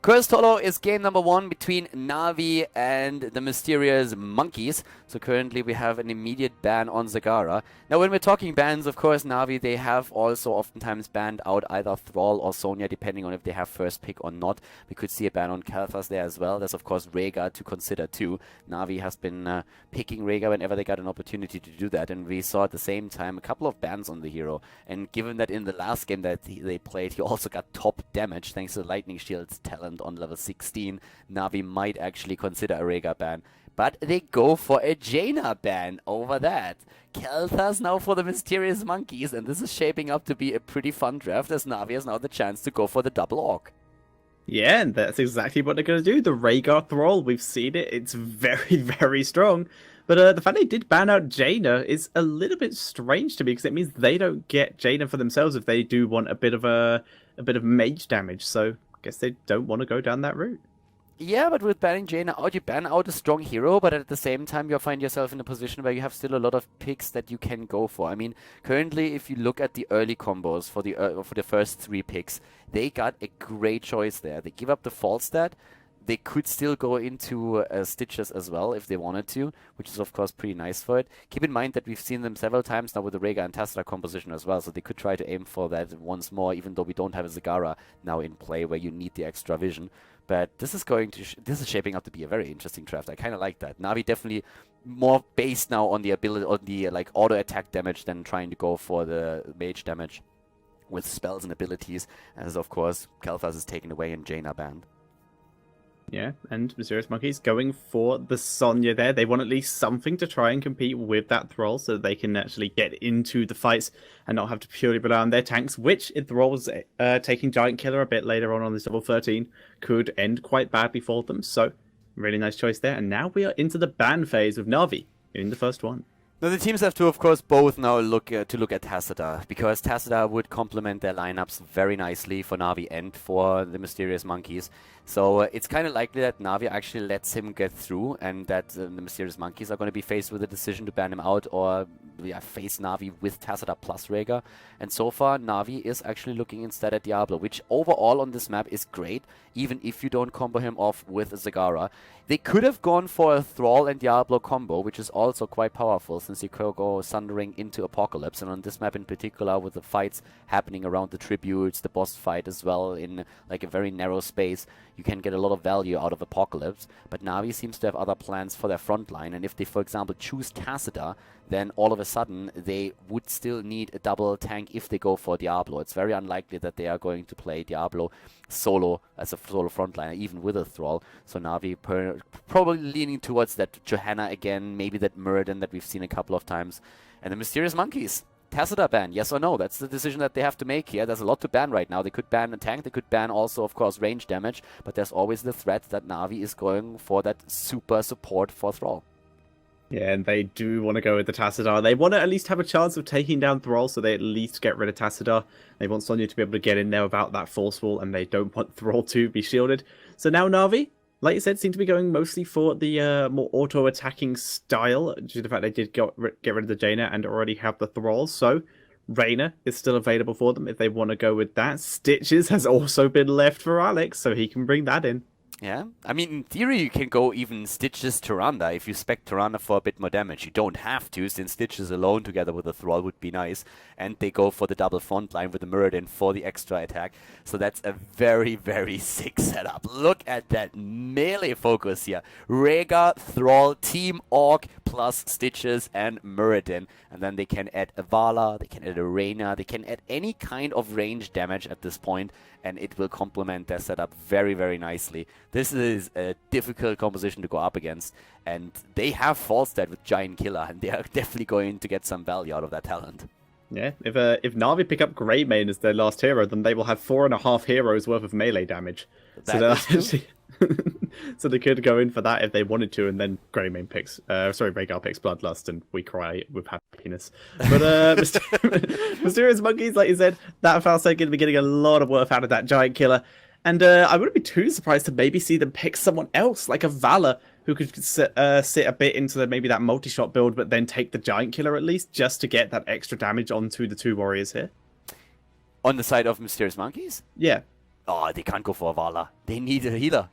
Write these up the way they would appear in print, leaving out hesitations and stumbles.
Cursed Hollow is game number 1 between NaVi and the Mysterious Monkeys. So currently we have an immediate ban on Zagara. Now when we're talking bans, of course, NaVi, they have also oftentimes banned out either Thrall or Sonya, depending on if they have first pick or not. We could see a ban on Kalthas there as well. There's of course Rhaegar to consider too. NaVi has been picking Rhaegar whenever they got an opportunity to do that. And we saw at the same time a couple of bans on the hero. And given that in the last game that they played, he also got top damage thanks to the Lightning Shield's talent on level 16, NaVi might actually consider a Rhaegar ban. But they go for a Jaina ban over that. Kalthas now for the Mysterious Monkeys, and this is shaping up to be a pretty fun draft as NaVi has now the chance to go for the double Orc. Yeah, and that's exactly what they're going to do. The Rhaegar Thrall, we've seen it. It's very, very strong. But the fact they did ban out Jaina is a little bit strange to me, because it means they don't get Jaina for themselves if they do want a bit of mage damage. So I guess they don't want to go down that route. Yeah, but with banning Jaina out, you ban out a strong hero, but at the same time you find yourself in a position where you have still a lot of picks that you can go for. I mean, currently, if you look at the early combos for the first 3 picks, they got a great choice there. They give up the false stat. They could still go into Stitches as well if they wanted to, which is of course pretty nice for it. Keep in mind that we've seen them several times now with the Rhaegar and Tassadar composition as well, so they could try to aim for that once more, even though we don't have a Zagara now in play where you need the extra vision. But this is this is shaping up to be a very interesting draft. I kind of like that. NaVi definitely more based now on the ability, on the like auto attack damage than trying to go for the mage damage with spells and abilities. As of course Kalthas is taken away and Jaina banned. Yeah, and Mysterious Monkeys going for the Sonya there. They want at least something to try and compete with that Thrall so that they can actually get into the fights and not have to purely rely on their tanks, which, if Thrall's taking Giant Killer a bit later on this level 13, could end quite badly for them. So, really nice choice there. And now we are into the ban phase of NaVi in the first one. Now the teams have to, of course, both now look at Tassadar, because Tassadar would complement their lineups very nicely for NaVi and for the Mysterious Monkeys. So it's kind of likely that NaVi actually lets him get through, and that the Mysterious Monkeys are going to be faced with a decision to ban him out or face NaVi with Tassadar plus Rhaegar. And so far, NaVi is actually looking instead at Diablo, which overall on this map is great, even if you don't combo him off with a Zagara. They could have gone for a Thrall and Diablo combo, which is also quite powerful, since you could go Sundering into Apocalypse. And on this map in particular, with the fights happening around the tributes, the boss fight as well, in like a very narrow space, you can get a lot of value out of Apocalypse. But NaVi seems to have other plans for their front line, and if they, for example, choose Tassadar, then all of a sudden they would still need a double tank if they go for Diablo. It's very unlikely that they are going to play Diablo solo as a solo frontliner, even with a Thrall. So NaVi probably leaning towards that Johanna again, maybe that Muradin that we've seen a couple of times. And the Mysterious Monkeys. Tassadar ban, yes or no? That's the decision that they have to make here. There's a lot to ban right now. They could ban a tank, they could ban also, of course, range damage, but there's always the threat that NaVi is going for that super support for Thrall. Yeah, and they do want to go with the Tassadar. They want to at least have a chance of taking down Thrall, so they at least get rid of Tassadar. They want Sonya to be able to get in there without that force wall, and they don't want Thrall to be shielded. So now NaVi, like you said, seem to be going mostly for the more auto-attacking style, due to the fact they did get rid of the Jaina and already have the Thrall. So Reyna is still available for them if they want to go with that. Stitches has also been left for Alex, so he can bring that in. Yeah, I mean, in theory, you can go even Stitches Tyrande if you spec Tyrande for a bit more damage. You don't have to, since Stitches alone together with a Thrall would be nice. And they go for the double front line with the Muradin for the extra attack. So that's a very, very sick setup. Look at that melee focus here. Rhaegar, Thrall, Team Orc plus Stitches and Muradin. And then they can add a Vala, they can add a Reyna, they can add any kind of range damage at this point, and it will complement their setup very, very nicely. This is a difficult composition to go up against, and they have Falstad with Giant Killer, and they are definitely going to get some value out of that talent. Yeah, if NaVi pick up Greymane as their last hero, then they will have 4.5 heroes worth of melee damage. So they could go in for that if they wanted to, and then Greymane picks, Rhaegar picks Bloodlust, and we cry with happiness. But Mysterious Monkeys, like you said, that Falstad going to be getting a lot of worth out of that Giant Killer. And I wouldn't be too surprised to maybe see them pick someone else, like a Valor, who could sit a bit into maybe that multi-shot build, but then take the Giant Killer at least, just to get that extra damage onto the 2 warriors here. On the side of Mysterious Monkeys? Yeah. Oh, they can't go for a Vala. They need a healer.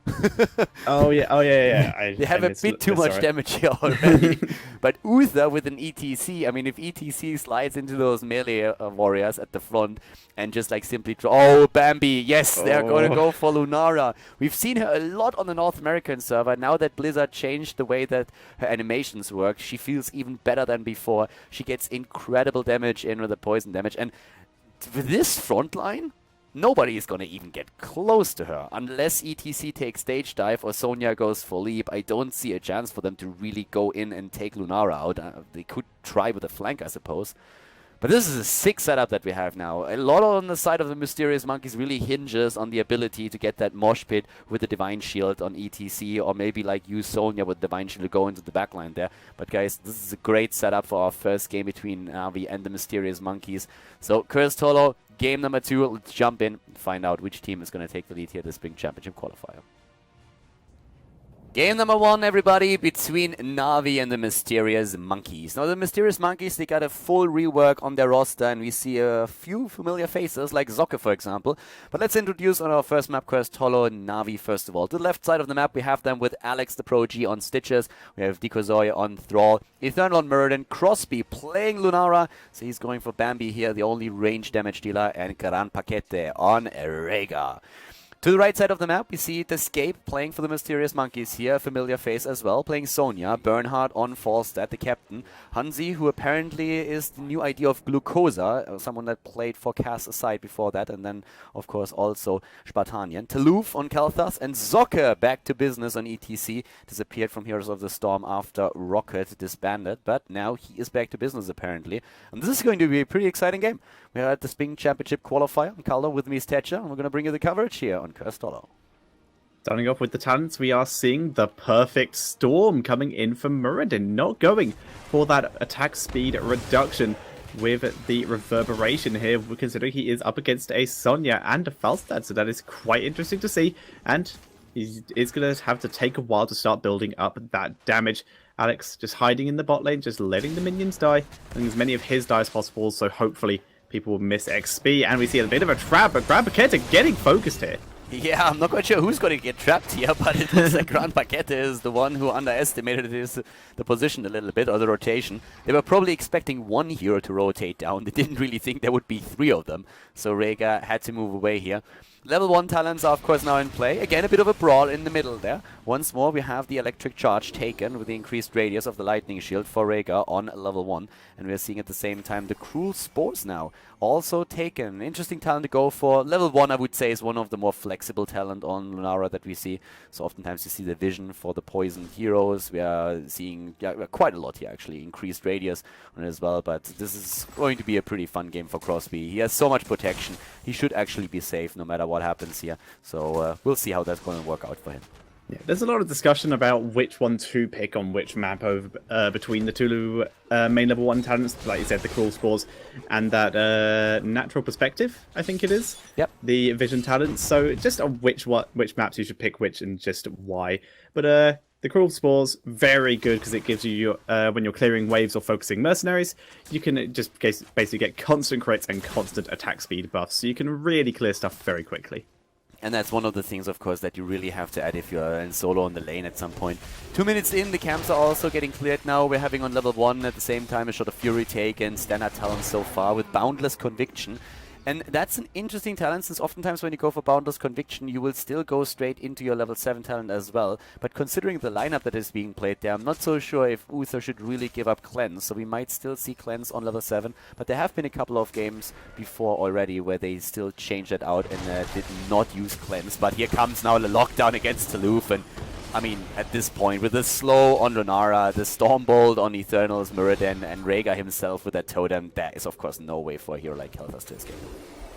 Oh yeah. They have a bit too much damage here already. But Uther with an ETC, I mean, if ETC slides into those melee warriors at the front and just like simply oh, Bambi, yes, they're going to go for Lunara. We've seen her a lot on the North American server. Now that Blizzard changed the way that her animations work, she feels even better than before. She gets incredible damage in with the poison damage. And with this front line, nobody is going to even get close to her. Unless ETC takes stage dive or Sonya goes for leap, I don't see a chance for them to really go in and take Lunara out. They could try with a flank, I suppose. But this is a sick setup that we have now. A lot on the side of the Mysterious Monkeys really hinges on the ability to get that mosh pit with the Divine Shield on ETC, or maybe like use Sonya with Divine Shield to go into the backline there. But guys, this is a great setup for our first game between NaVi and the Mysterious Monkeys. So, Cursed Hollow, game number 2. Let's jump in and find out which team is going to take the lead here at the Spring Championship Qualifier. Game number 1, everybody, between NaVi and the Mysterious Monkeys. Now, the Mysterious Monkeys, they got a full rework on their roster, and we see a few familiar faces, like Zocke, for example. But let's introduce on our first map, Cursed Hollow, NaVi, first of all. To the left side of the map, we have them with Alex, the Pro G, on Stitches. We have Dikozoy on Thrall, Eternal on Muradin, Crosby playing Lunara, so he's going for Bambi here, the only range damage dealer, and Gran Paquete on Rhaegar. To the right side of the map, we see Escape playing for the Mysterious Monkeys here, a familiar face as well, playing Sonya, Bernhard on Falstad, the captain, Hansi, who apparently is the new idea of Glucosa, someone that played for Cass aside before that, and then, of course, also Spartanian, Taluf on Kalthas, and Zocke back to business on ETC, disappeared from Heroes of the Storm after Rocket disbanded, but now he is back to business, apparently. And this is going to be a pretty exciting game. We are at the Spring Championship Qualifier. Khaldor with me is Tetcher, and we're going to bring you the coverage here on Cursed Hollow. Starting off with the talents, we are seeing the perfect storm coming in from Muradin, not going for that attack speed reduction with the reverberation here, considering he is up against a Sonya and a Falstad, so that is quite interesting to see, and he is going to have to take a while to start building up that damage. Alex just hiding in the bot lane, just letting the minions die, and as many of his die as possible, so hopefully people will miss XP, and we see a bit of a trap, but Gran Paquete getting focused here. Yeah, I'm not quite sure who's going to get trapped here, but it looks like Gran Paquete is the one who underestimated the position a little bit, or the rotation. They were probably expecting one hero to rotate down. They didn't really think there would be 3 of them, so Rhaegar had to move away here. Level 1 talents are, of course, now in play. Again, a bit of a brawl in the middle there. Once more, we have the Electric Charge taken with the increased radius of the Lightning Shield for Rhaegar on level 1. And we're seeing at the same time the Cruel Spores now also taken. Interesting talent to go for. Level 1, I would say, is one of the more flexible talent on Lunara that we see. So oftentimes you see the vision for the poison heroes. We are seeing quite a lot here, actually. Increased radius on it as well. But this is going to be a pretty fun game for Crosby. He has so much protection. He should actually be safe no matter what happens here. So we'll see how that's going to work out for him. Yeah, there's a lot of discussion about which one to pick on which map over between the two main level 1 talents, like you said, the Cruel Spores and that Natural Perspective, I think it is. Yep. The Vision talents. So just on which maps you should pick which and just why. But the Cruel Spores, very good because it gives you, when you're clearing waves or focusing mercenaries, you can just basically get constant crits and constant attack speed buffs. So you can really clear stuff very quickly. And that's one of the things, of course, that you really have to add if you're in solo on the lane at some point. 2 minutes in, the camps are also getting cleared now. We're having on level 1 at the same time a Shot of Fury taken, standard talent so far with Boundless Conviction. And that's an interesting talent, since oftentimes when you go for Boundless Conviction, you will still go straight into your level 7 talent as well. But considering the lineup that is being played there, I'm not so sure if Uther should really give up Cleanse. So we might still see Cleanse on level 7. But there have been a couple of games before already where they still changed that out and did not use Cleanse. But here comes now the lockdown against Taluf. And I mean, at this point, with the slow on Lunara, the Stormbolt on Eternals, Muradin, and Rhaegar himself with that totem, there is, of course, no way for a hero like Kalthas to escape.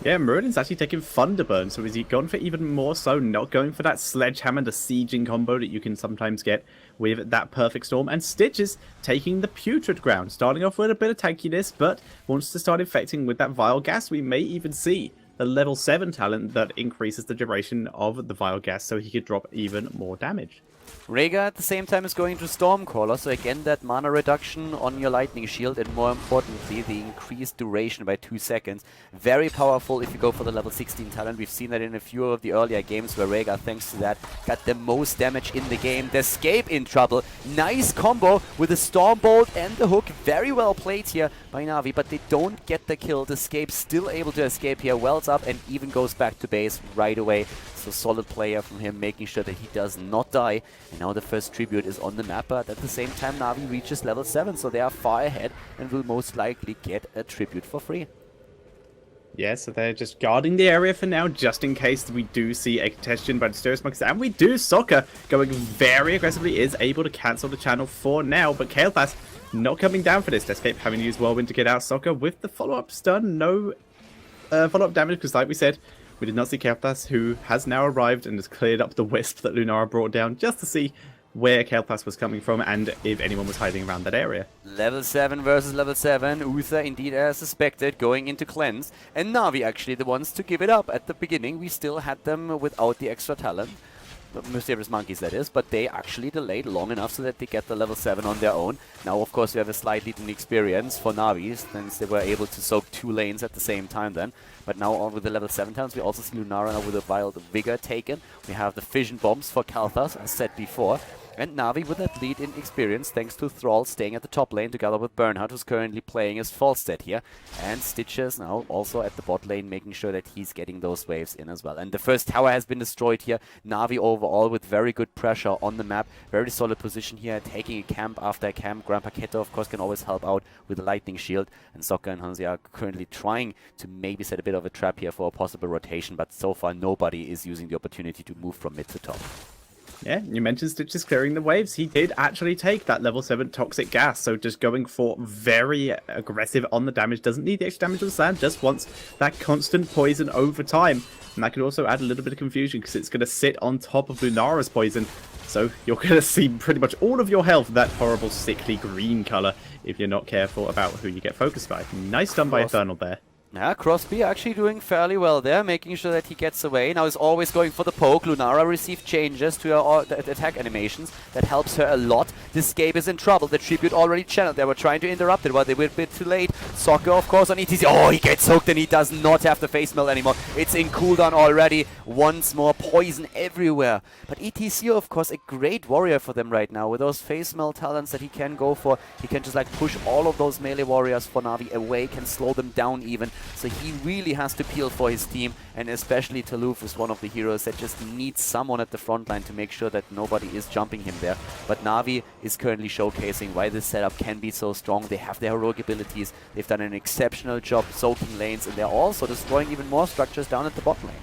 Yeah, Muradin's actually taking Thunderburn, so is he gone for even more so, not going for that Sledgehammer, the sieging combo that you can sometimes get with that Perfect Storm, and Stitches taking the Putrid Ground, starting off with a bit of tankiness, but wants to start infecting with that Vile Gas. We may even see the level 7 talent that increases the duration of the Vile Gas so he could drop even more damage. Rhaegar at the same time is going to Stormcaller, so again that mana reduction on your Lightning Shield, and more importantly the increased duration by 2 seconds. Very powerful if you go for the level 16 talent. We've seen that in a few of the earlier games where Rhaegar, thanks to that, got the most damage in the game. The Escape in trouble. Nice combo with the Stormbolt and the hook. Very well played here by Na'Vi, but they don't get the kill. The Escape still able to escape here, wells up and even goes back to base right away. So solid player from him, making sure that he does not die. And now the first tribute is on the map, but at the same time Na'Vi reaches level 7, so they are far ahead and will most likely get a tribute for free. Yeah, so they're just guarding the area for now, just in case we do see a contestation by the Mysterious Monkeys. And we do. Soccer going very aggressively, is able to cancel the channel for now, but Kalepass not coming down for this. Escape having to use Whirlwind to get out Soccer with the follow-up stun. No follow-up damage, because like we said, we did not see Kalepass, who has now arrived and has cleared up the wisp that Lunara brought down, just to see where Kalepass was coming from and if anyone was hiding around that area. Level 7 versus level 7. Uther indeed as suspected going into cleanse. And Na'Vi actually the ones to give it up. At the beginning we still had them without the extra talent. Mysterious Monkeys that is, but they actually delayed long enough so that they get the level 7 on their own. Now of course we have a slight lead in experience for Na'Vi, since they were able to soak 2 lanes at the same time then. But now on with the level 7 talents we also see Lunara now with a Wild Vigor taken. We have the Fission Bombs for Kalthas as said before. And Na'Vi with that lead in experience thanks to Thrall staying at the top lane together with Bernhard, who's currently playing as Falstead here. And Stitches now also at the bot lane, making sure that he's getting those waves in as well. And the first tower has been destroyed here. Na'Vi overall with very good pressure on the map. Very solid position here, taking a camp after a camp. Grandpa Keto of course can always help out with the Lightning Shield. And Sokka and Hansi are currently trying to maybe set a bit of a trap here for a possible rotation. But so far nobody is using the opportunity to move from mid to top. Yeah, you mentioned Stitches clearing the waves. He did actually take that level 7 toxic gas, so just going for very aggressive on the damage. Doesn't need the extra damage on the sand, just wants that constant poison over time. And that could also add a little bit of confusion because it's going to sit on top of Lunara's poison. So you're going to see pretty much all of your health, that horrible sickly green colour, if you're not careful about who you get focused by. Nice done by Eternal there. Yeah, Crosby actually doing fairly well there, making sure that he gets away. Now he's always going for the poke. Lunara received changes to her attack animations. That helps her a lot. The Escape is in trouble. The Tribute already channeled. They were trying to interrupt it, but they were a bit too late. Soccer, of course, on ETC. Oh, he gets hooked and he does not have the face melt anymore. It's in cooldown already. Once more, poison everywhere. But ETC, of course, a great warrior for them right now. With those face melt talents that he can go for, he can just like push all of those melee warriors for Na'Vi away, can slow them down even. So he really has to peel for his team, and especially Taluf is one of the heroes that just needs someone at the front line to make sure that nobody is jumping him there. But Na'Vi is currently showcasing why this setup can be so strong. They have their heroic abilities, they've done an exceptional job soaking lanes, and they're also destroying even more structures down at the bot lane.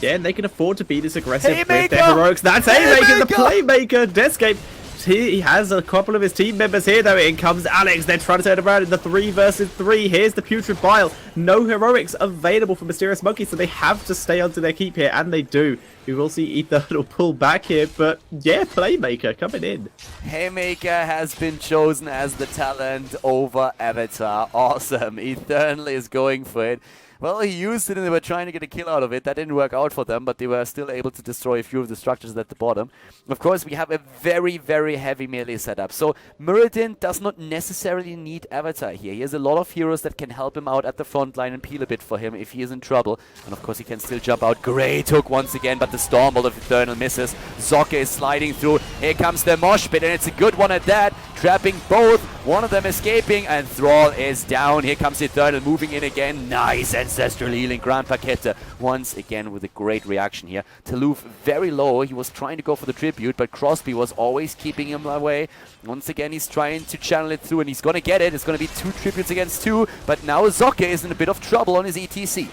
Yeah, and they can afford to be this aggressive Haymaker! with their heroics. That's Haymaker, the playmaker, Deathscape. He has a couple of his team members here, though. In comes Alex. They're trying to turn around in the 3 versus 3. Here's the Putrid Bile. No heroics available for Mysterious Monkeys, so they have to stay onto their keep here, and they do. We will see Eternal pull back here, but yeah, Playmaker coming in. Haymaker has been chosen as the talent over Avatar. Awesome. Eternal is going for it. Well, he used it and they were trying to get a kill out of it. That didn't work out for them, but they were still able to destroy a few of the structures at the bottom. Of course, we have a very, very heavy melee setup. So Muradin does not necessarily need Avatar here. He has a lot of heroes that can help him out at the front line and peel a bit for him if he is in trouble. And of course, he can still jump out. Great hook once again, but the Stormbolt of Eternal misses. Zocke is sliding through. Here comes the mosh pit, and it's a good one at that. Trapping both. One of them escaping, and Thrall is down. Here comes Eternal moving in again. Nice ancestral healing. Grandpa Kette once again with a great reaction here. Taluf very low. He was trying to go for the tribute, but Crosby was always keeping him away. Once again, he's trying to channel it through, and he's going to get it. It's going to be 2 tributes against 2, but now Zocke is in a bit of trouble on his ETC.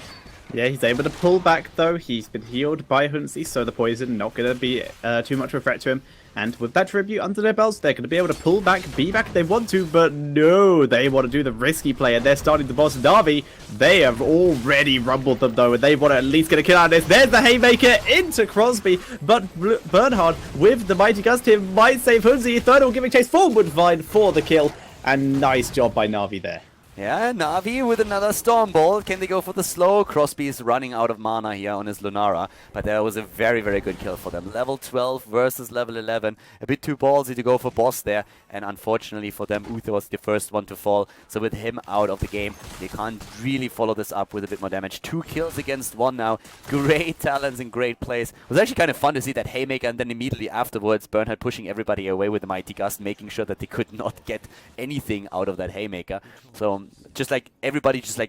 Yeah, he's able to pull back, though. He's been healed by Huntsy, so the poison not going to be too much of a threat to him. And with that tribute under their belts, they're going to be able to pull back, be back if they want to, but no, they want to do the risky play, and they're starting to boss Na'Vi. They have already rumbled them, though, and they want to at least get a kill out of this. There's the Haymaker into Crosby, but Bernhard, with the Mighty Gust here, might save Huntsy. Eternal giving chase forward, Vine for the kill, and nice job by Na'Vi there. Yeah, Navi with another Storm Ball. Can they go for the slow? Crosby is running out of mana here on his Lunara, but that was a very, very good kill for them. Level 12 versus level 11. A bit too ballsy to go for boss there, and unfortunately for them, Uther was the first one to fall. So with him out of the game, they can't really follow this up with a bit more damage. 2 kills against 1 now. Great talents and great plays. It was actually kind of fun to see that Haymaker, and then immediately afterwards, Bernhard pushing everybody away with the Mighty Gust, making sure that they could not get anything out of that Haymaker. So just like everybody just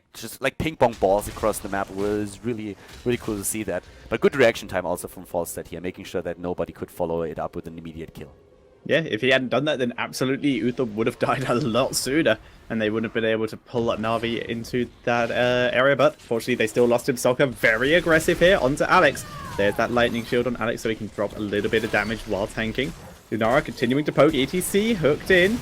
like ping pong balls across the map was really cool to see that. But good reaction time also from Falstad here, making sure that nobody could follow it up with an immediate kill. Yeah, if he hadn't done that, then absolutely Uther would have died a lot sooner, and they wouldn't have been able to pull Navi into that area. But fortunately, they still lost him. Soccer very aggressive here onto Alex. There's that lightning shield on Alex, so he can drop a little bit of damage while tanking. Lunara continuing to poke. ETC hooked in.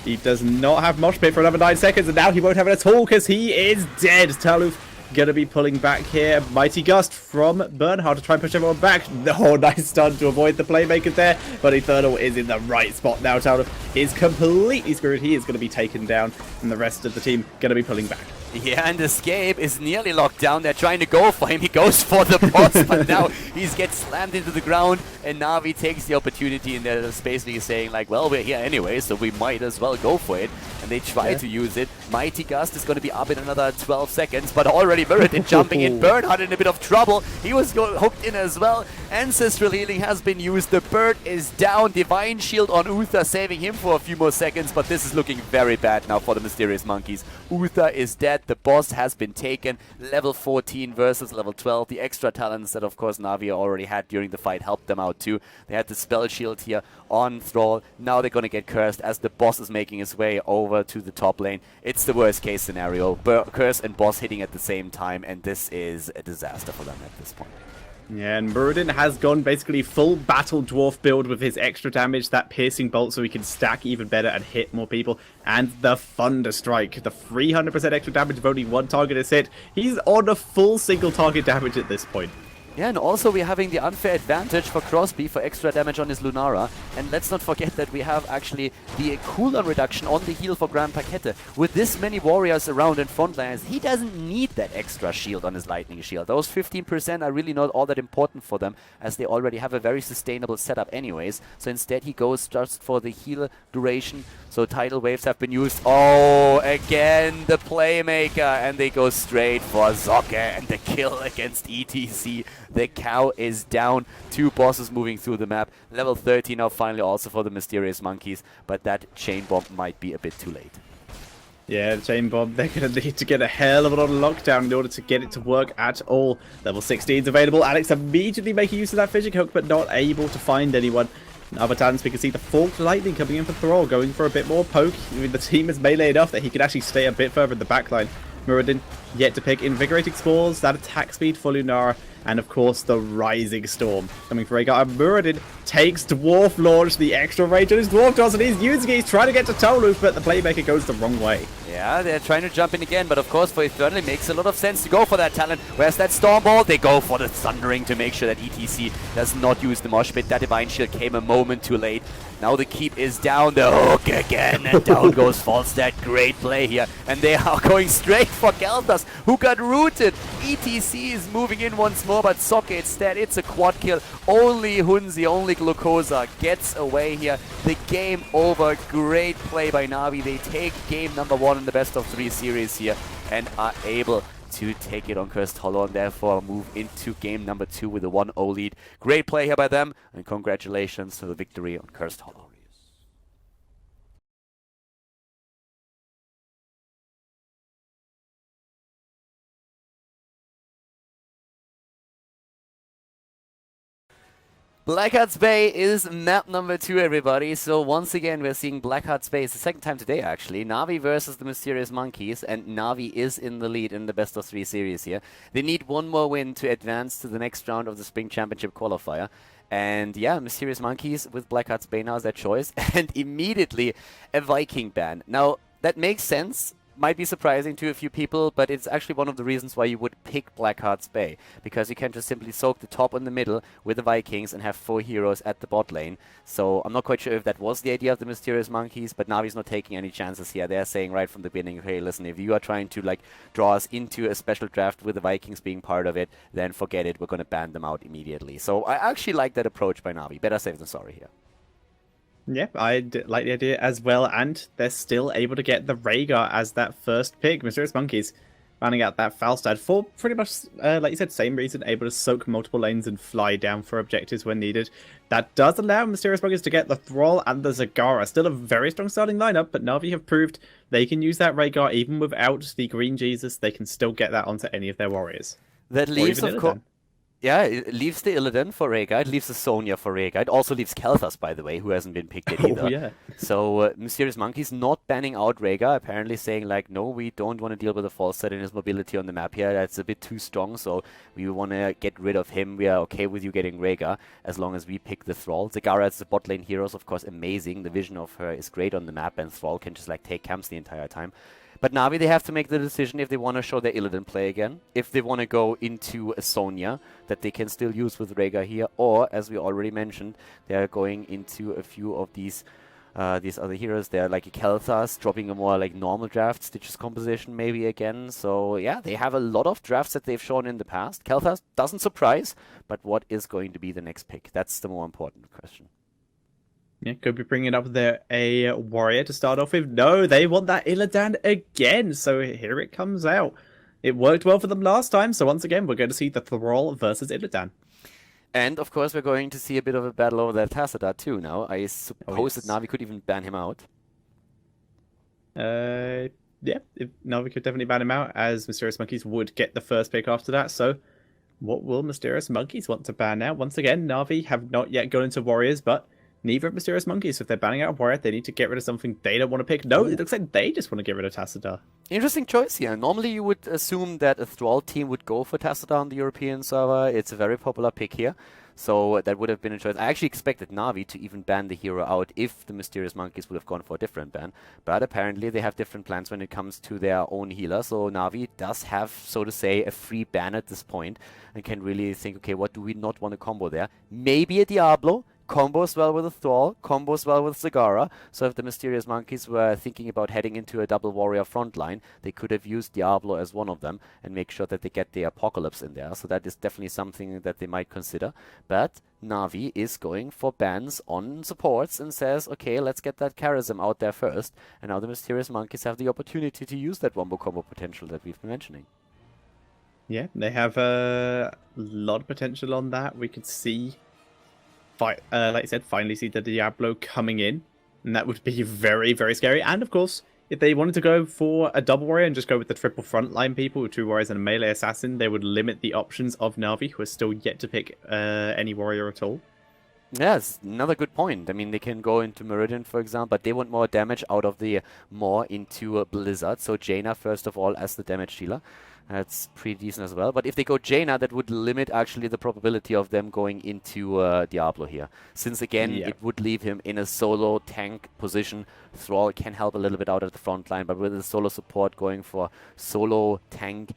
He does not have Mosh Pit for another 9 seconds, and now he won't have it at all because he is dead. Taluf going to be pulling back here. Mighty Gust from Bernhard to try and push everyone back. No, nice stun to avoid the playmakers there, but Eternal is in the right spot now. Taluf is completely screwed. He is going to be taken down, and the rest of the team going to be pulling back. Yeah, and Escape is nearly locked down. They're trying to go for him. He goes for the boss, but now he gets slammed into the ground, and Navi takes the opportunity, and they're basically saying, like, well, we're here anyway, so we might as well go for it. And they try to use it. Mighty Gust is going to be up in another 12 seconds, but already Mirrodin jumping in. Bernhard in a bit of trouble. He was hooked in as well. Ancestral Healing has been used. The bird is down. Divine Shield on Uther, saving him for a few more seconds, but this is looking very bad now for the Mysterious Monkeys. Uther is dead. The boss has been taken. Level 14 versus level 12. The extra talents that, of course, Navi already had during the fight helped them out too. They had the spell shield here on Thrall. Now they're going to get cursed as the boss is making his way over to the top lane. It's the worst case scenario. Curse and boss hitting at the same time, and this is a disaster for them at this point. Yeah, and Mirrodin has gone basically full Battle Dwarf build with his extra damage, that piercing bolt, so he can stack even better and hit more people. And the Thunder Strike, the 300% extra damage if only one target is hit. He's on a full single target damage at this point. Yeah, and also we're having the unfair advantage for Crosby for extra damage on his Lunara. And let's not forget that we have actually the cooldown reduction on the heal for Grand Paquette. With this many warriors around in frontlines, he doesn't need that extra shield on his lightning shield. Those 15% are really not all that important for them, as they already have a very sustainable setup anyways. So instead he goes just for the heal duration. So tidal waves have been used. Oh, again the playmaker, and they go straight for Zocke and the kill against ETC. The cow is down. 2 bosses moving through the map. Level 13 now finally also for the Mysterious Monkeys, but that chain bomb might be a bit too late. Yeah, the chain bomb, they're going to need to get a hell of a lot of lockdown in order to get it to work at all. Level 16 is available. Alex immediately making use of that fishing hook, but not able to find anyone. In other talents, we can see the Forked Lightning coming in for Thrall, going for a bit more poke. I mean, the team is melee enough that he can actually stay a bit further in the backline. Mirrodin yet to pick Invigorating Spores, that attack speed for Lunara, and of course the Rising Storm coming for Rhaegar. And Mirrodin takes Dwarf Launch, the extra range on his Dwarf Toss, and he's using it. He's trying to get to Toluf, but the playmaker goes the wrong way. Yeah, they're trying to jump in again, but of course for Eternal it makes a lot of sense to go for that talent. Where's that Storm Ball? They go for the Thundering to make sure that ETC does not use the Mosh Pit. That Divine Shield came a moment too late. Now the keep is down, the hook again, and down goes Falstad. Great play here, and they are going straight for Galdas, who got rooted. ETC is moving in once more, but Socke instead, it's a quad kill. Only Hunzi, only Glucosa gets away here. The game over. Great play by Navi. They take game number 1 in the best of 3 series here, and are able to take it on Cursed Hollow, and therefore move into game number 2 with a 1-0 lead. Great play here by them, and congratulations to the victory on Cursed Hollow. Blackheart's Bay is map number 2, everybody. So once again, we're seeing Blackheart's Bay. It's the second time today, actually. Navi versus the Mysterious Monkeys, and Navi is in the lead in the best of 3 series here. They need one more win to advance to the next round of the Spring Championship Qualifier. And yeah, Mysterious Monkeys with Blackheart's Bay now is their choice. And immediately a Viking ban. Now, that makes sense might be surprising to a few people, but it's actually one of the reasons why you would pick Blackheart's Bay, because you can just simply soak the top and the middle with the Vikings and have 4 heroes at the bot lane. So I'm not quite sure if that was the idea of the Mysterious Monkeys, but Navi's not taking any chances here. They're saying right from the beginning, hey, listen, if you are trying to like draw us into a special draft with the Vikings being part of it, then forget it. We're going to ban them out immediately. So I actually like that approach by Navi. Better safe than sorry here. Yeah, I like the idea as well, and they're still able to get the Rhaegar as that first pick. Mysterious Monkeys rounding out that Falstad for pretty much, like you said, same reason, able to soak multiple lanes and fly down for objectives when needed. That does allow Mysterious Monkeys to get the Thrall and the Zagara. Still a very strong starting lineup, but Na'Vi have proved they can use that Rhaegar even without the Green Jesus. They can still get that onto any of their warriors. That leaves, of course... Yeah, it leaves the Illidan for Rhaegar, it leaves the Sonya for Rhaegar, it also leaves Kel'Thas, by the way, who hasn't been picked yet either. Oh, yeah. So, Mysterious Monkeys not banning out Rhaegar, apparently saying like, no, we don't want to deal with the Falstad and his mobility on the map here, that's a bit too strong, so we want to get rid of him, we are okay with you getting Rhaegar, as long as we pick the Thrall. Zagara as the bot lane hero is of course amazing, the vision of her is great on the map, and Thrall can just like take camps the entire time. But Na'Vi, they have to make the decision if they want to show their Illidan play again, if they want to go into a Sonya that they can still use with Rhaegar here, or, as we already mentioned, they are going into a few of these other heroes there, like a Kel'Thas, dropping a more like normal draft Stitches composition maybe again. So yeah, they have a lot of drafts that they've shown in the past. Kel'Thas doesn't surprise, but what is going to be the next pick? That's the more important question. Yeah, could be bringing up a warrior to start off with. No, they want that Illidan again. So here it comes out. It worked well for them last time. So once again, we're going to see the Thrall versus Illidan. And of course, we're going to see a bit of a battle over that Tassadar too now. I suppose that Na'Vi could even ban him out. Yeah, Na'Vi could definitely ban him out, as Mysterious Monkeys would get the first pick after that. So what will Mysterious Monkeys want to ban now? Once again, Na'Vi have not yet gone into warriors, but neither of Mysterious Monkeys. If they're banning out a warrior, they need to get rid of something they don't want to pick. No, it looks like they just want to get rid of Tassadar. Interesting choice here. Normally you would assume that a Thrall team would go for Tassadar on the European server. It's a very popular pick here. So that would have been a choice. I actually expected Na'Vi to even ban the hero out if the Mysterious Monkeys would have gone for a different ban. But apparently they have different plans when it comes to their own healer. So Na'Vi does have, so to say, a free ban at this point and can really think, okay, what do we not want to combo there? Maybe a Diablo. Combos well with a Thrall, combos well with Zagara. So if the Mysterious Monkeys were thinking about heading into a double warrior frontline, they could have used Diablo as one of them and make sure that they get the Apocalypse in there. So that is definitely something that they might consider. But Na'Vi is going for bans on supports and says, okay, let's get that Charism out there first. And now the Mysterious Monkeys have the opportunity to use that wombo combo potential that we've been mentioning. Yeah, they have a lot of potential on that. We could see, like I said, finally see the Diablo coming in, and that would be very, very scary. And of course, if they wanted to go for a double warrior and just go with the triple frontline people with 2 warriors and a melee assassin, they would limit the options of Na'Vi, who are still yet to pick any warrior at all. Yes, another good point. I mean, they can go into Meridian, for example, but they want more damage out of the Maw into Blizzard. So Jaina, first of all, as the damage dealer. That's pretty decent as well. But if they go Jaina, that would limit actually the probability of them going into Diablo here. Since again, it would leave him in a solo tank position. Thrall can help a little bit out at the front line, but with the solo support going for solo tank,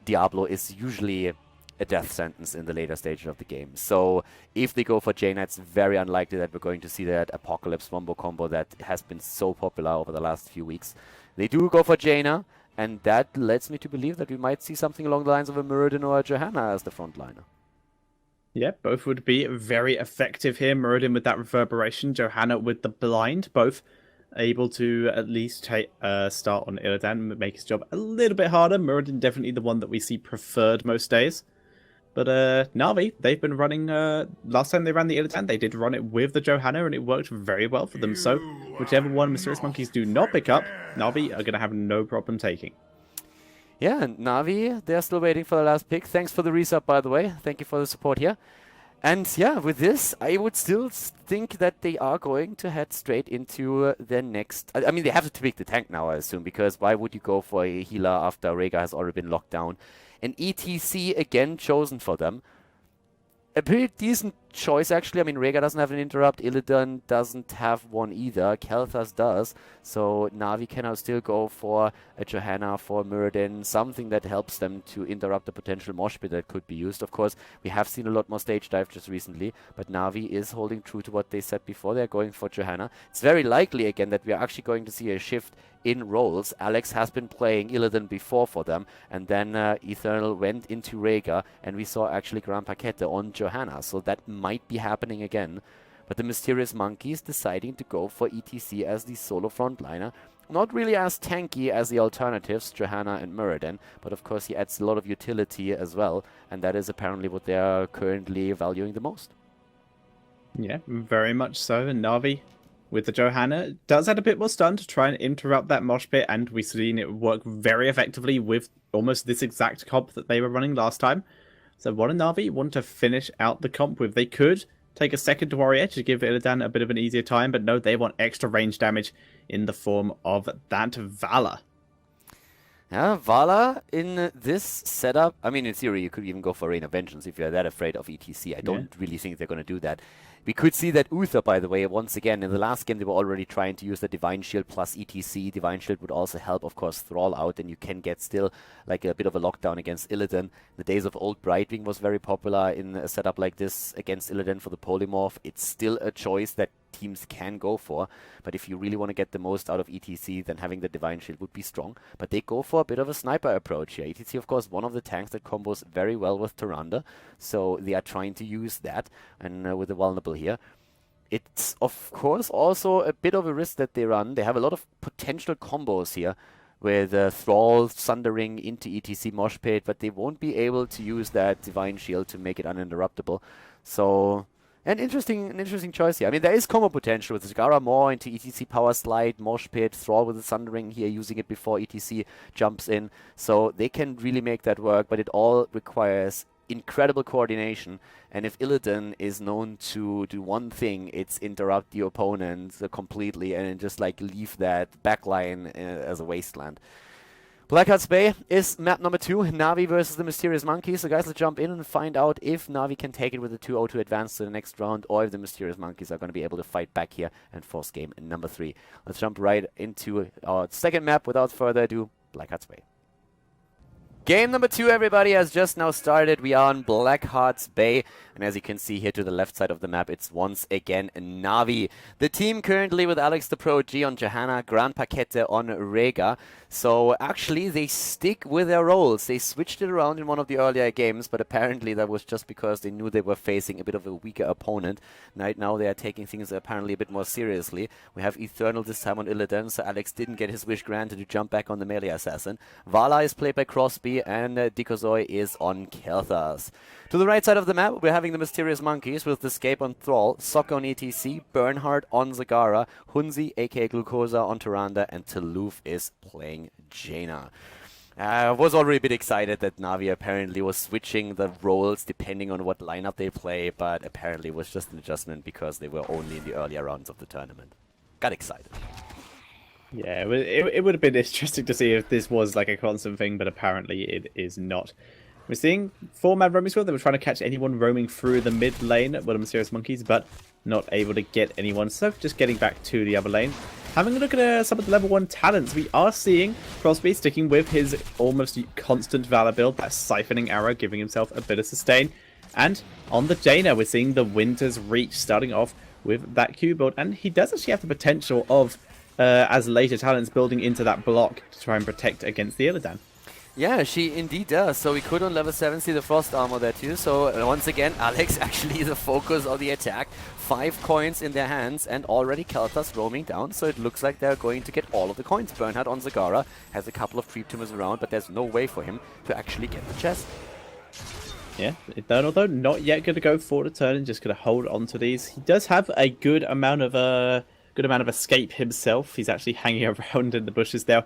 Diablo is usually a death sentence in the later stages of the game. So if they go for Jaina, it's very unlikely that we're going to see that Apocalypse wombo combo that has been so popular over the last few weeks. They do go for Jaina, and that leads me to believe that we might see something along the lines of a Muradin or a Johanna as the frontliner. Yeah, both would be very effective here. Muradin with that reverberation, Johanna with the blind, both able to at least start on Illidan and make his job a little bit harder. Muradin definitely the one that we see preferred most days. But Na'Vi, they've been running, last time they ran the Illidan, they did run it with the Johanna, and it worked very well for them. So whichever one Mysterious Monkeys do not pick up, Na'Vi are going to have no problem taking. Yeah, and Na'Vi, they're still waiting for the last pick. Thanks for the resub, by the way. Thank you for the support here. And yeah, with this, I would still think that they are going to head straight into their next... I mean, they have to pick the tank now, I assume, because why would you go for a healer after Rhaegar has already been locked down? An ETC again chosen for them. A pretty decent choice, actually. I mean, Rhaegar doesn't have an interrupt. Illidan doesn't have one either. Kael'thas does. So Na'Vi can now still go for a Johanna, for Muradin, something that helps them to interrupt the potential mosh pit that could be used. Of course, we have seen a lot more stage dive just recently, but Na'Vi is holding true to what they said before. They're going for Johanna. It's very likely, again, that we are actually going to see a shift in roles. Alex has been playing Illidan before for them, and then Eternal went into Rhaegar, and we saw actually Grand Paquette on Johanna, so that might be happening again. But the Mysterious Monkeys deciding to go for ETC as the solo frontliner. Not really as tanky as the alternatives, Johanna and Muradin, but of course he adds a lot of utility as well, and that is apparently what they are currently valuing the most. Yeah, very much so. And Na'Vi, with the Johanna, does add a bit more stun to try and interrupt that mosh pit, and we've seen it work very effectively with almost this exact comp that they were running last time. So what do Na'Vi want to finish out the comp with? They could take a second warrior to give Illidan a bit of an easier time, but no, they want extra range damage in the form of that Vala. Yeah, Vala in this setup, I mean, in theory, you could even go for Rain of Vengeance if you're that afraid of ETC. I don't really think they're going to do that. We could see that Uther, by the way, once again, in the last game, they were already trying to use the Divine Shield plus ETC. Divine Shield would also help, of course, Thrall out, and you can get still like a bit of a lockdown against Illidan. The days of old Brightwing was very popular in a setup like this against Illidan for the Polymorph. It's still a choice that teams can go for, but if you really want to get the most out of ETC, then having the Divine Shield would be strong. But they go for a bit of a sniper approach here. ETC, of course, one of the tanks that combos very well with Tyrande, so they are trying to use that, and with the vulnerable here. It's, of course, also a bit of a risk that they run. They have a lot of potential combos here with Thrall sundering into ETC Mosh Pit, but they won't be able to use that Divine Shield to make it uninterruptible. So an interesting choice here. I mean, there is combo potential with Zagara more into ETC Power Slide, Mosh Pit, Thrall with the Sundering here, using it before ETC jumps in. So they can really make that work, but it all requires incredible coordination. And if Illidan is known to do one thing, it's interrupt the opponent completely and just like leave that backline as a wasteland. Blackheart's Bay is map number 2, Na'Vi versus the Mysterious Monkeys. So guys, let's jump in and find out if Na'Vi can take it with a 2-0 to advance to the next round, or if the Mysterious Monkeys are going to be able to fight back here and force game number 3. Let's jump right into our second map without further ado, Blackheart's Bay. Game number 2, everybody, has just now started. We are on Blackheart's Bay, and as you can see here to the left side of the map, it's once again Na'Vi. The team currently with Alex the Pro G on Johanna, Grand Paquette on Rhaegar. So actually they stick with their roles. They switched it around in one of the earlier games, but apparently that was just because they knew they were facing a bit of a weaker opponent. Right now they are taking things apparently a bit more seriously. We have Eternal this time on Illidan, so Alex didn't get his wish granted to jump back on the melee assassin. Vala is played by Crosby, and Dikozoy is on Kael'thas. To the right side of the map, we're having the Mysterious Monkeys with the Scape on Thrall, Sokka on ETC, Bernhard on Zagara, Hunzi aka Glucosa on Tyrande, and Toulouf is playing Jaina. I was already a bit excited that Na'Vi apparently was switching the roles depending on what lineup they play, but apparently it was just an adjustment because they were only in the earlier rounds of the tournament. Got excited. Yeah, it would have been interesting to see if this was like a constant thing, but apparently it is not. We're seeing 4-man roaming squad. They were trying to catch anyone roaming through the mid lane with the Mysterious Monkeys, but not able to get anyone. So just getting back to the other lane. Having a look at some of the level 1 talents, we are seeing Crosby sticking with his almost constant Valor build, that Siphoning Arrow, giving himself a bit of sustain. And on the Jaina, we're seeing the Winter's Reach starting off with that Q build, and he does actually have the potential of, as later talents, building into that block to try and protect against the Illidan. Yeah, she indeed does. So we could on level 7 see the Frost Armor there too. So once again, Alex actually the focus of the attack. 5 coins in their hands and already Kael'thas roaming down. So it looks like they're going to get all of the coins. Bernhard on Zagara has a couple of creep tumors around, but there's no way for him to actually get the chest. Yeah, Eternal though, not yet going to go for the turn and just going to hold on to these. He does have a good amount of escape himself. He's actually hanging around in the bushes there,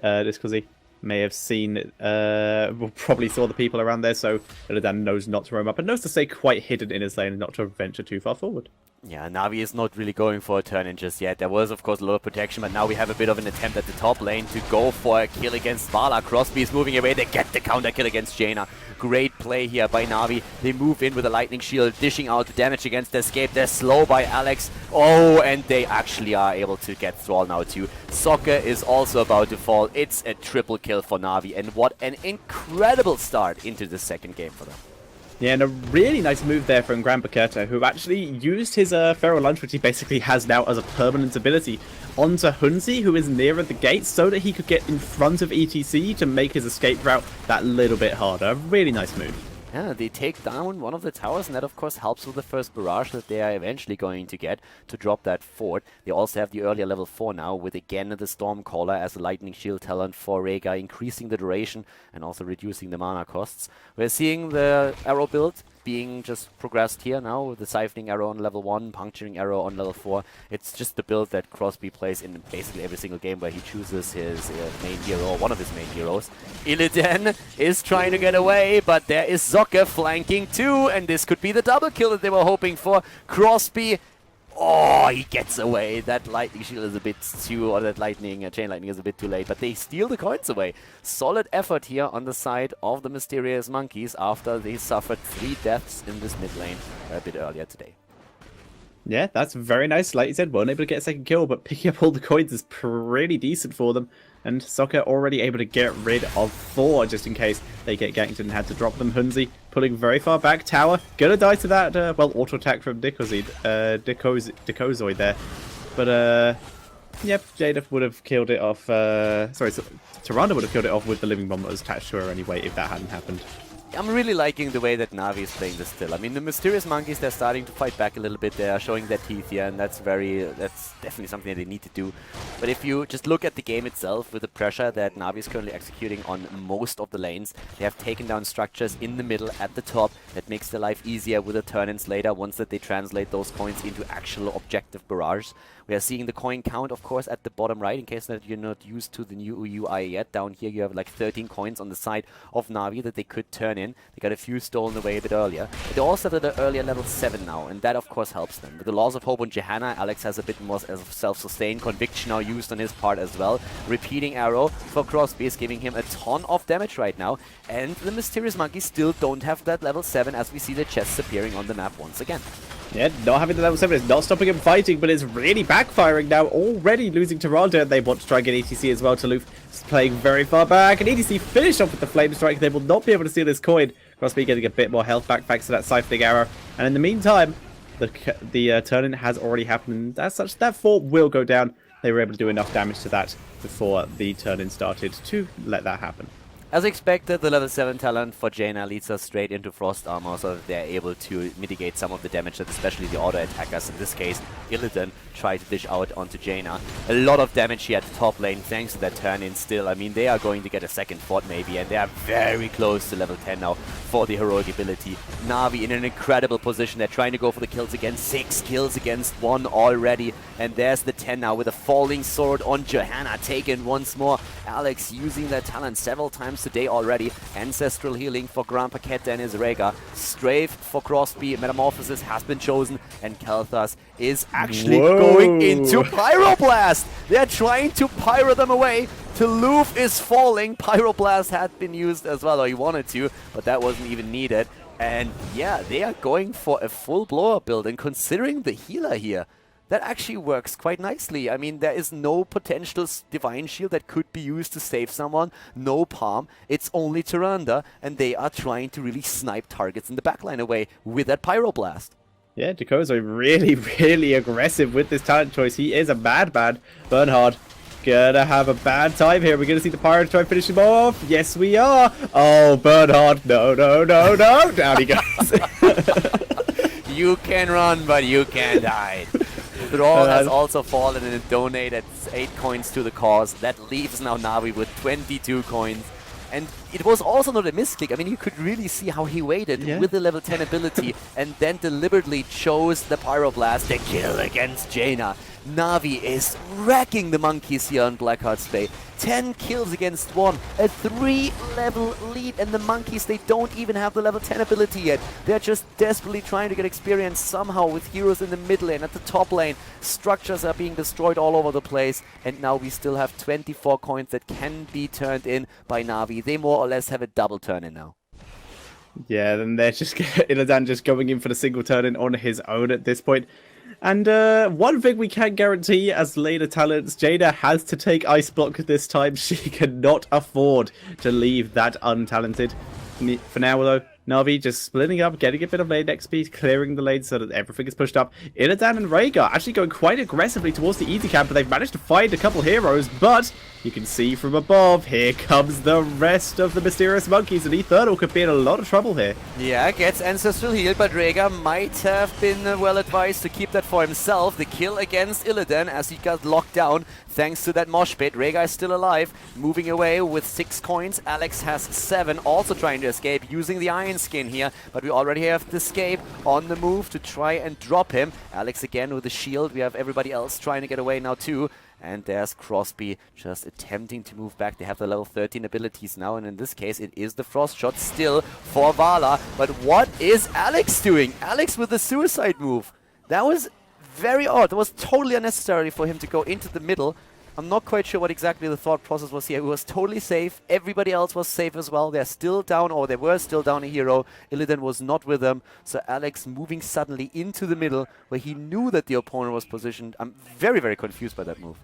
just because he may have seen, probably saw the people around there, so Illidan knows not to roam up and knows to stay quite hidden in his lane and not to venture too far forward. Yeah, Navi is not really going for a turn-in just yet. There was, of course, a lot of protection, but now we have a bit of an attempt at the top lane to go for a kill against Vala. Crosby is moving away. They get the counter kill against Jaina. Great play here by Navi. They move in with a lightning shield, dishing out the damage against the escape. They're slow by Alex. Oh, and they actually are able to get Thrall now too. Soccer is also about to fall. It's a triple kill for Navi, and what an incredible start into the second game for them. Yeah, and a really nice move there from Grand Paqueta, who actually used his Feral Lunge, which he basically has now as a permanent ability, onto Hunzi, who is nearer the gate, so that he could get in front of ETC to make his escape route that little bit harder. A really nice move. Yeah, they take down one of the towers, and that of course helps with the first barrage that they are eventually going to get to drop that fort. They also have the earlier level 4 now, with again the Stormcaller as a lightning shield talent for Rhaegar, increasing the duration and also reducing the mana costs. We're seeing the arrow build being just progressed here now, with the siphoning arrow on level 1, puncturing arrow on level 4. It's just the build that Crosby plays in basically every single game where he chooses his main hero, or one of his main heroes. Illidan is trying to get away, but there is Zocke flanking too, and this could be the double kill that they were hoping for. Crosby, oh, he gets away. That lightning shield is a bit too, or that lightning, chain lightning is a bit too late, but they steal the coins away. Solid effort here on the side of the Mysterious Monkeys after they suffered 3 deaths in this mid lane a bit earlier today. Yeah, that's very nice. Like you said, weren't able to get a second kill, but picking up all the coins is pretty decent for them. And Soccer already able to get rid of 4 just in case they get ganked and had to drop them. Hunzi pulling very far back. Tower gonna die to that, well, auto attack from Dikozoid there. But, yep, Jada would have killed it off. Sorry, so Tyrande would have killed it off with the living bomb that was attached to her anyway if that hadn't happened. I'm really liking the way that Navi is playing this still. I mean, the Mysterious Monkeys, they're starting to fight back a little bit. They are showing their teeth here, and that's definitely something that they need to do. But if you just look at the game itself, with the pressure that Navi is currently executing on most of the lanes, they have taken down structures in the middle at the top that makes their life easier with the turn-ins later, once that they translate those coins into actual objective barrages. We are seeing the coin count, of course, at the bottom right, in case that you're not used to the new UI yet. Down here you have like 13 coins on the side of Navi that they could turn in. They got a few stolen away a bit earlier. But they also have the earlier level 7 now, and that of course helps them. With the Laws of Hope on Johanna, Alex has a bit more self-sustained conviction now used on his part as well. Repeating arrow for Crosby is giving him a ton of damage right now. And the Mysterious Monkeys still don't have that level 7, as we see the chests appearing on the map once again. Yeah, not having the level 7 is not stopping him fighting, but it's really backfiring now. Already losing Tyrande, and they want to try and get ETC as well. Toulouse is playing very far back, and ETC finished off with the Flame Strike. They will not be able to steal this coin. Crosby getting a bit more health back thanks to that siphoning arrow. And in the meantime, the turn-in has already happened. As such, that fort will go down. They were able to do enough damage to that before the turn-in started to let that happen. As expected, the level 7 talent for Jaina leads us straight into Frost Armor, so that they're able to mitigate some of the damage that especially the auto attackers, in this case Illidan, try to dish out onto Jaina. A lot of damage here at the top lane thanks to that turn-in still. I mean, they are going to get a second fort maybe, and they are very close to level 10 now for the heroic ability. Navi in an incredible position. They're trying to go for the kills again. 6 kills against 1 already, and there's the 10 now with a falling sword on Johanna, taken once more. Alex using that talent several times today already. Ancestral healing for Grand Paqueta and his Rhaegar. Strafe for Crosby. Metamorphosis has been chosen, and Kalthas is actually going into Pyroblast. They're trying to pyro them away. Toulouse is falling. Pyroblast had been used as well, or he wanted to, but that wasn't even needed. And yeah, they are going for a full blower build, and considering the healer here, that actually works quite nicely. I mean, there is no potential Divine Shield that could be used to save someone, no Palm, it's only Tyrande, and they are trying to really snipe targets in the backline away with that Pyroblast. Yeah, Dikozo really, really aggressive with this talent choice. He is a bad Bernhard gonna have a bad time here. We're gonna see the Pyro try and finish him off. Yes, we are. Oh, Bernhard, no. Down he goes. You can run, but you can't hide. Thrall has also fallen and donated 8 coins to the cause. That leaves now Navi with 22 coins. And it was also not a misclick. I mean, you could really see how he waited with the level 10 ability and then deliberately chose the Pyroblast, the kill against Jaina. NaVi is wrecking the monkeys here on Blackheart's Bay. 10 kills against 1, a 3-level lead, and the monkeys, they don't even have the level 10 ability yet. They're just desperately trying to get experience somehow with heroes in the mid lane. At the top lane, structures are being destroyed all over the place, and now we still have 24 coins that can be turned in by NaVi. They more or less have a double turn in now. Yeah, then they're just Illidan just going in for the single turn in on his own at this point. And one thing we can guarantee as later talents, Jaina has to take Ice Block this time. She cannot afford to leave that untalented. For now, though, NaVi just splitting up, getting a bit of lane XP, clearing the lane so that everything is pushed up. Illidan and Rhaegar actually going quite aggressively towards the easy camp, but they've managed to find a couple heroes. But you can see from above, here comes the rest of the mysterious monkeys, and Eternal could be in a lot of trouble here. Yeah, gets Ancestral Heal, but Rhaegar might have been well advised to keep that for himself. The kill against Illidan as he got locked down thanks to that mosh pit. Rhaegar is still alive, moving away with 6 coins. Alex has 7, also trying to escape using the Iron Skin here, but we already have the escape on the move to try and drop him. Alex again with the shield. We have everybody else trying to get away now too. And there's Crosby just attempting to move back. They have the level 13 abilities now, and in this case it is the Frost Shot still for Vala. But what is Alex doing? Alex with the suicide move. That was very odd. It was totally unnecessary for him to go into the middle. I'm not quite sure what exactly the thought process was here. He was totally safe. Everybody else was safe as well. They're still down, or they were still down a hero. Illidan was not with them. So Alex moving suddenly into the middle where he knew that the opponent was positioned. I'm very, very confused by that move.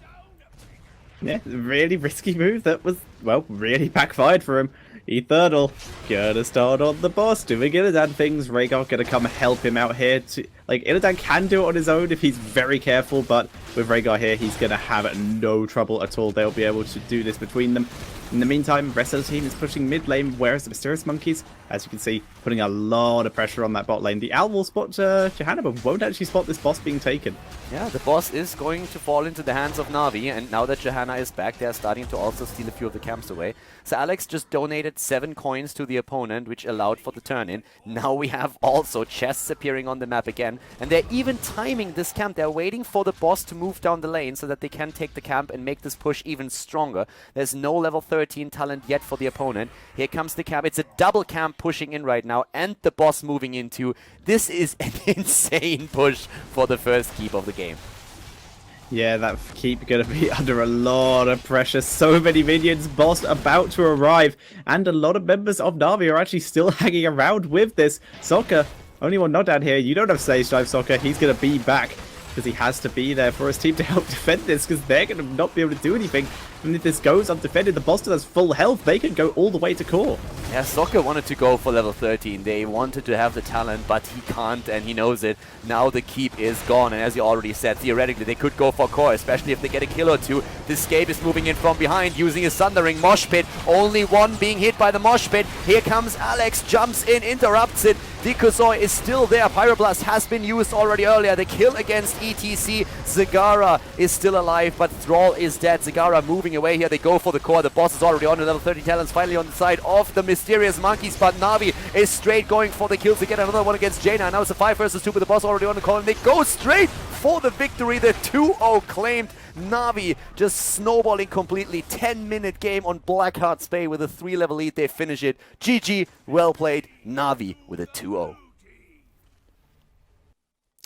Yeah, really risky move that was, well, really backfired for him. Eternal gonna start on the boss, doing Illidan things. Rhaegar gonna come help him out here. Like, Illidan can do it on his own if he's very careful, but with Rhaegar here, he's gonna have no trouble at all. They'll be able to do this between them. In the meantime, the rest of the team is pushing mid lane, whereas the Mysterious Monkeys, as you can see, putting a lot of pressure on that bot lane. The Owl will spot Johanna, but won't actually spot this boss being taken. Yeah, the boss is going to fall into the hands of NaVi, and now that Johanna is back, they're starting to also steal a few of the camps away. So Alex just donated 7 coins to the opponent, which allowed for the turn-in. Now we have also chests appearing on the map again, and they're even timing this camp. They're waiting for the boss to move down the lane so that they can take the camp and make this push even stronger. There's no level 13 talent yet for the opponent. Here comes the camp. It's a double camp pushing in right now, and the boss moving into. This is an insane push for the first keep of the game. Yeah, that keep gonna be under a lot of pressure. So many minions, boss about to arrive, and a lot of members of NaVi are actually still hanging around with this. Soccer, only one knockdown here. You don't have stage dive, Soccer. He's gonna be back because he has to be there for his team to help defend this, because they're gonna not be able to do anything. And if this goes undefended, the boss still has full health. They can go all the way to core. Yeah, Soccer wanted to go for level 13. They wanted to have the talent, but he can't, and he knows it. Now the keep is gone, and as you already said, theoretically they could go for core, especially if they get a kill or two. The Scape is moving in from behind, using his Sundering Mosh Pit. Only one being hit by the Mosh Pit. Here comes Alex, jumps in, interrupts it. Dekusoi is still there. Pyroblast has been used already earlier. The kill against ETC. Zagara is still alive, but Thrall is dead. Zagara moving away here. They go for the core. The boss is already on the level 30 talents, finally on the side of the Mysterious Monkeys, but NaVi is straight going for the kills to get another one against Jaina. Now it's a 5 versus 2 with the boss already on the call, and they go straight for the victory. The 2-0 claimed. NaVi just snowballing completely. 10-minute game on Blackheart's Bay with a 3-level lead. They finish it. GG, well played. NaVi with a 2-0.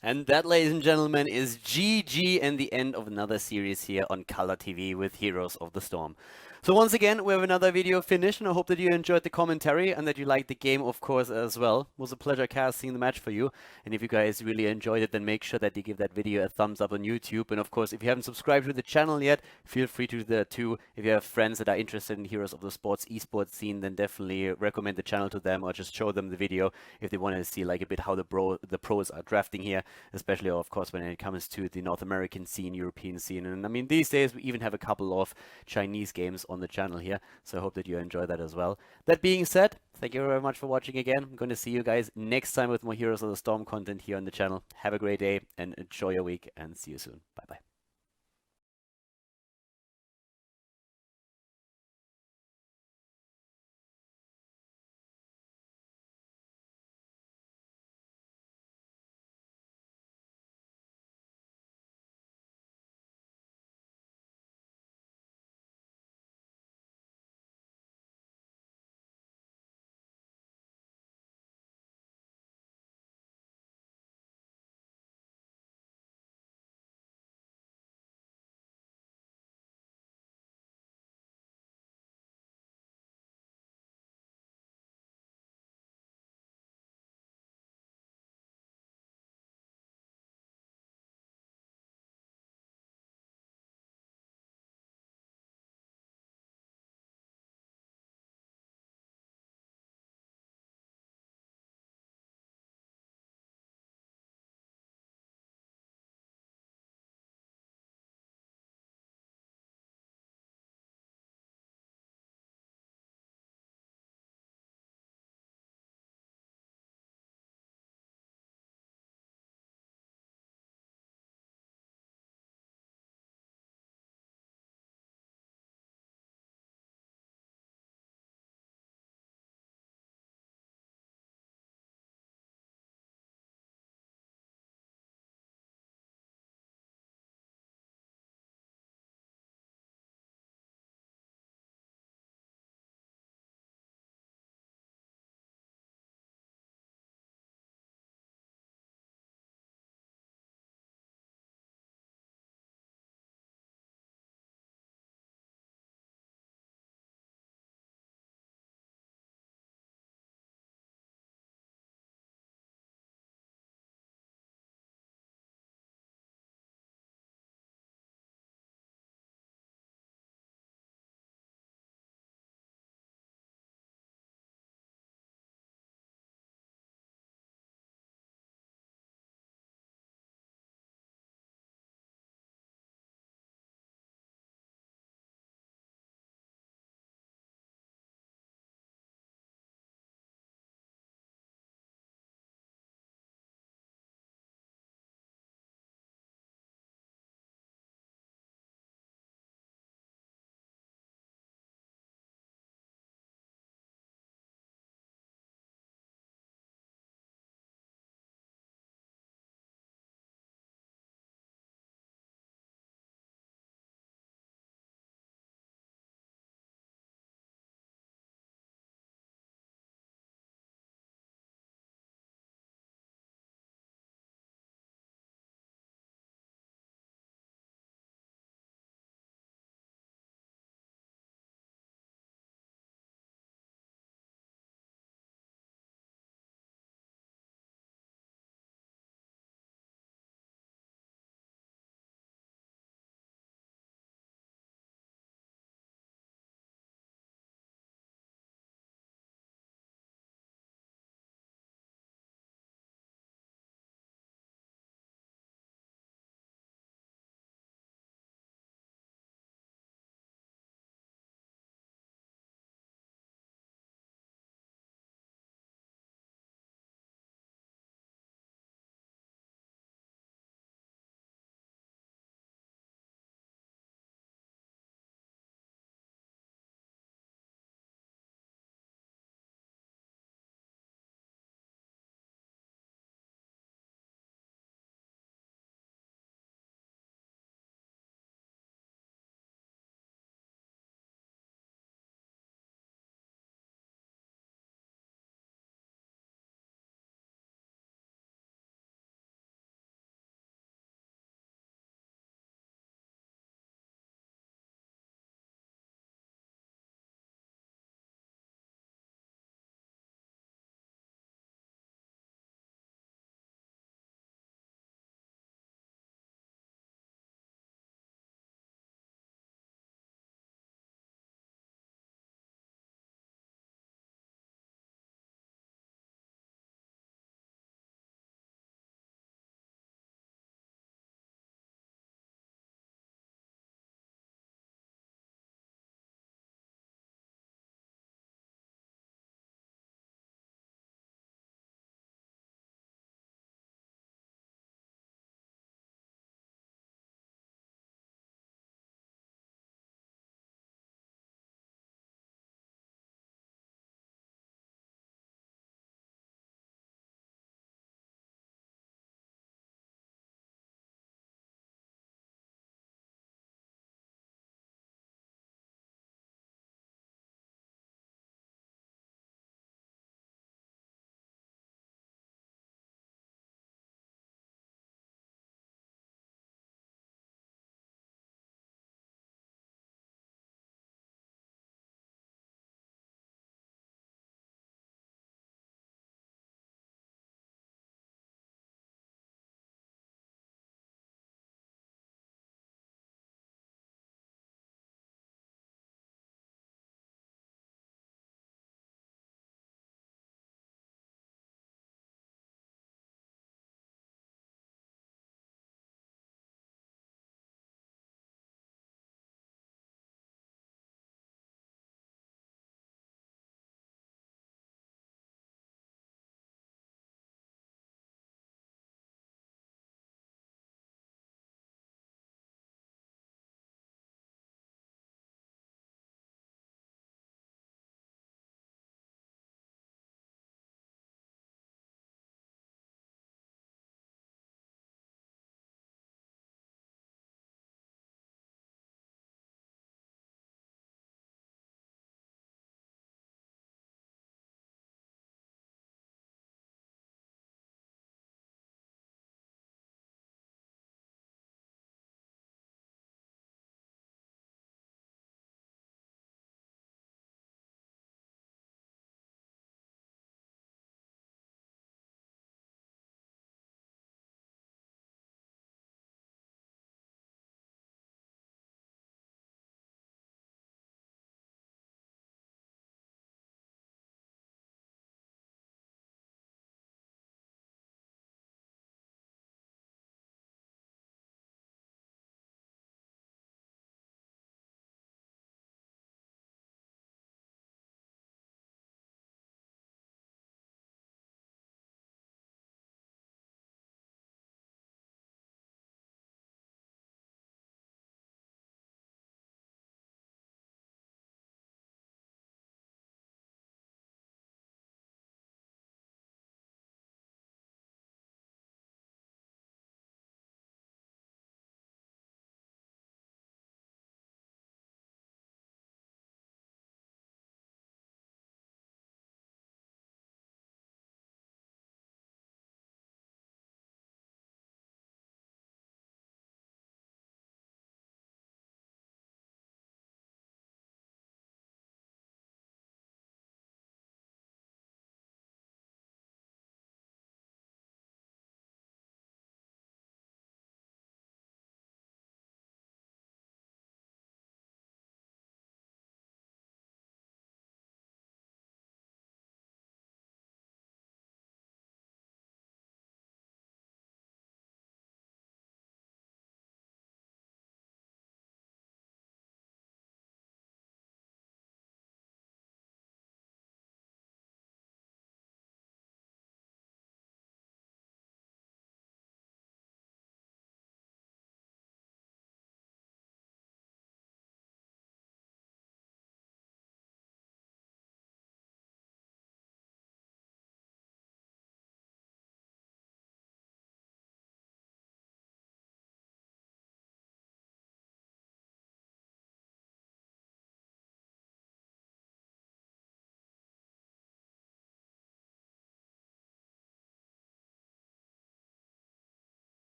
And that, ladies and gentlemen, is GG and the end of another series here on Khaldor TV with Heroes of the Storm. So once again, we have another video finished, and I hope that you enjoyed the commentary and that you liked the game, of course, as well. It was a pleasure casting the match for you. And if you guys really enjoyed it, then make sure that you give that video a thumbs up on YouTube. And of course, if you haven't subscribed to the channel yet, feel free to do that too. If you have friends that are interested in Heroes of the Sports esports scene, then definitely recommend the channel to them, or just show them the video if they want to see like a bit how the pros are drafting here, especially of course when it comes to the North American scene, European scene. And I mean, these days we even have a couple of Chinese games on the channel here, so I hope that you enjoy that as well. That being said, thank you very much for watching again. I'm going to see you guys next time with more Heroes of the Storm content here on the channel. Have a great day and enjoy your week, and see you soon. Bye bye.